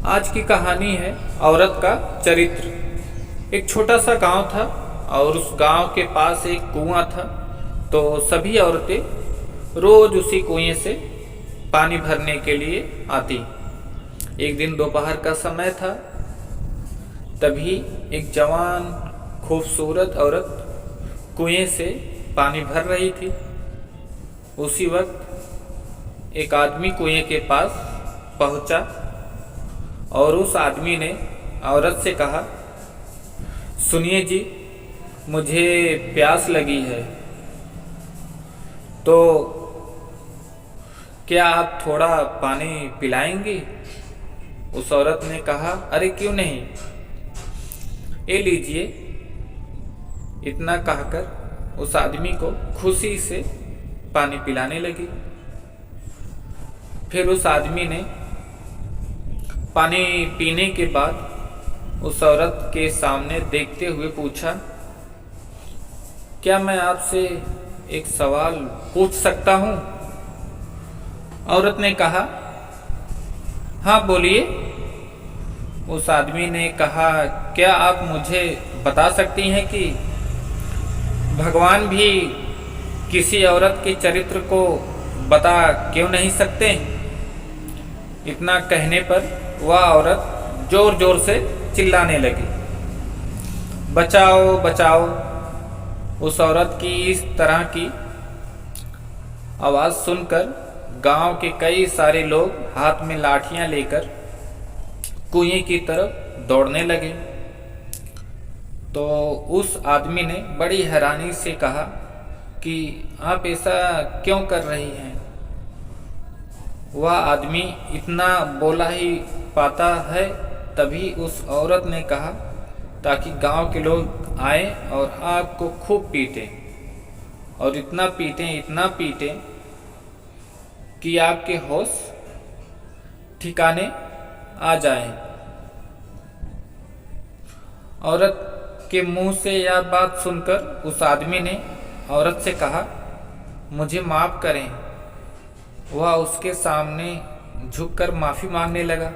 आज की कहानी है औरत का चरित्र। एक छोटा सा गांव था और उस गांव के पास एक कुआं था। तो सभी औरतें रोज उसी कुएं से पानी भरने के लिए आती। एक दिन दोपहर का समय था। तभी एक जवान खूबसूरत औरत कुएं से पानी भर रही थी। उसी वक्त एक आदमी कुएं के पास पहुंचा और उस आदमी ने औरत से कहा, सुनिए जी, मुझे प्यास लगी है, तो क्या आप थोड़ा पानी पिलाएंगी? उस औरत ने कहा, अरे क्यों नहीं, ये लीजिए। इतना कहकर उस आदमी को खुशी से पानी पिलाने लगी। फिर उस आदमी ने पानी पीने के बाद उस औरत के सामने देखते हुए पूछा, क्या मैं आपसे एक सवाल पूछ सकता हूँ? औरत ने कहा, हाँ बोलिए। उस आदमी ने कहा, क्या आप मुझे बता सकती हैं कि भगवान भी किसी औरत के चरित्र को बता क्यों नहीं सकते? इतना कहने पर वह औरत जोर जोर से चिल्लाने लगी, बचाओ बचाओ। उस औरत की इस तरह की आवाज़ सुनकर गांव के कई सारे लोग हाथ में लाठियां लेकर कुएं की तरफ दौड़ने लगे। तो उस आदमी ने बड़ी हैरानी से कहा कि आप ऐसा क्यों कर रही हैं? वह आदमी इतना बोला ही पाता है। तभी उस औरत ने कहा, ताकि गांव के लोग आए और आपको खूब पीटें, और इतना पीटें कि आपके होश ठिकाने आ जाएं। औरत के मुंह से यह बात सुनकर उस आदमी ने औरत से कहा, मुझे माफ़ करें। वह उसके सामने झुककर माफ़ी मांगने लगा।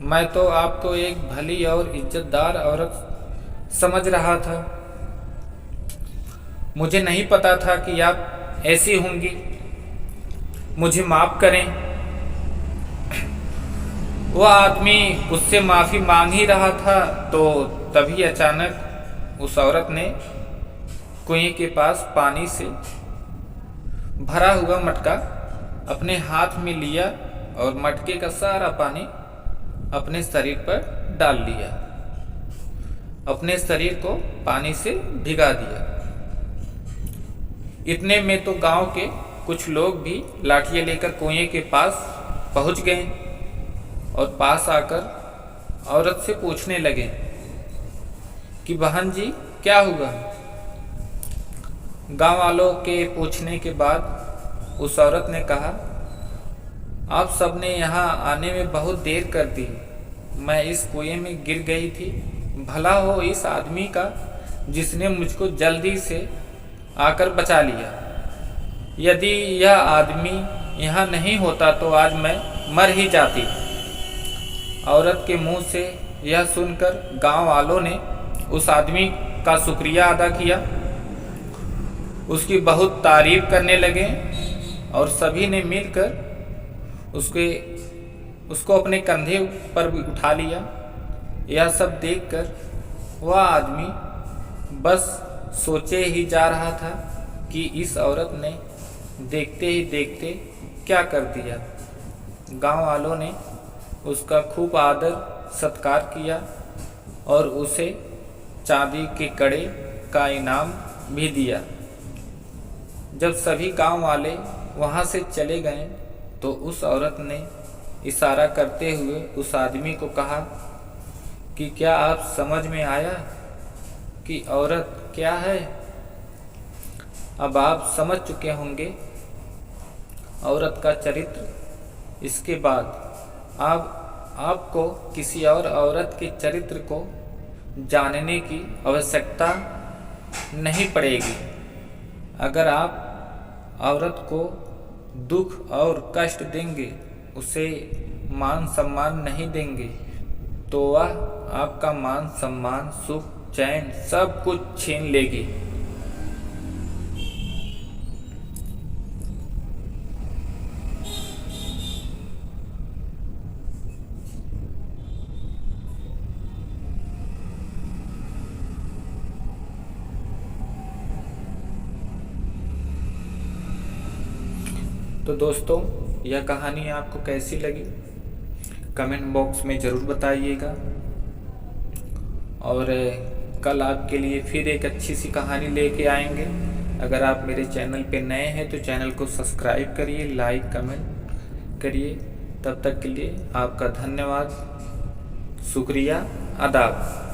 मैं तो आपको एक भली और इज्जतदार औरत समझ रहा था, मुझे नहीं पता था कि आप ऐसी होंगी, मुझे माफ़ करें। वह आदमी उससे माफ़ी मांग ही रहा था, तो तभी अचानक उस औरत ने कुएं के पास पानी से भरा हुआ मटका अपने हाथ में लिया और मटके का सारा पानी अपने शरीर पर डाल लिया, अपने शरीर को पानी से भिगा दिया। इतने में तो गांव के कुछ लोग भी लाठियां लेकर कुएं के पास पहुंच गए और पास आकर औरत से पूछने लगे कि बहन जी, क्या हुआ? गांव वालों के पूछने के बाद उस औरत ने कहा, आप सबने यहाँ आने में बहुत देर कर दी। मैं इस कुएं में गिर गई थी। भला हो इस आदमी का जिसने मुझको जल्दी से आकर बचा लिया। यदि यह आदमी यहाँ नहीं होता तो आज मैं मर ही जाती। औरत के मुंह से यह सुनकर गांव वालों ने उस आदमी का शुक्रिया अदा किया, उसकी बहुत तारीफ करने लगे और सभी ने मिलकर उसको अपने कंधे पर भी उठा लिया। यह सब देखकर वह आदमी बस सोचे ही जा रहा था कि इस औरत ने देखते ही देखते क्या कर दिया। गांव वालों ने उसका खूब आदर सत्कार किया और उसे चांदी के कड़े का इनाम भी दिया। जब सभी गांव वाले वहां से चले गए तो उस औरत ने इशारा करते हुए उस आदमी को कहा कि क्या आप समझ में आया कि औरत क्या है? अब आप समझ चुके होंगे औरत का चरित्र। इसके बाद आपको किसी और औरत के चरित्र को जानने की आवश्यकता नहीं पड़ेगी। अगर आप औरत को दुख और कष्ट देंगे, उसे मान सम्मान नहीं देंगे तो वह आपका मान सम्मान, सुख, चैन सब कुछ छीन लेगी। तो दोस्तों, यह कहानी आपको कैसी लगी कमेंट बॉक्स में ज़रूर बताइएगा। और कल आपके लिए फिर एक अच्छी सी कहानी लेके आएंगे। अगर आप मेरे चैनल पे नए हैं तो चैनल को सब्सक्राइब करिए, लाइक कमेंट करिए। तब तक के लिए आपका धन्यवाद, शुक्रिया, आदाब।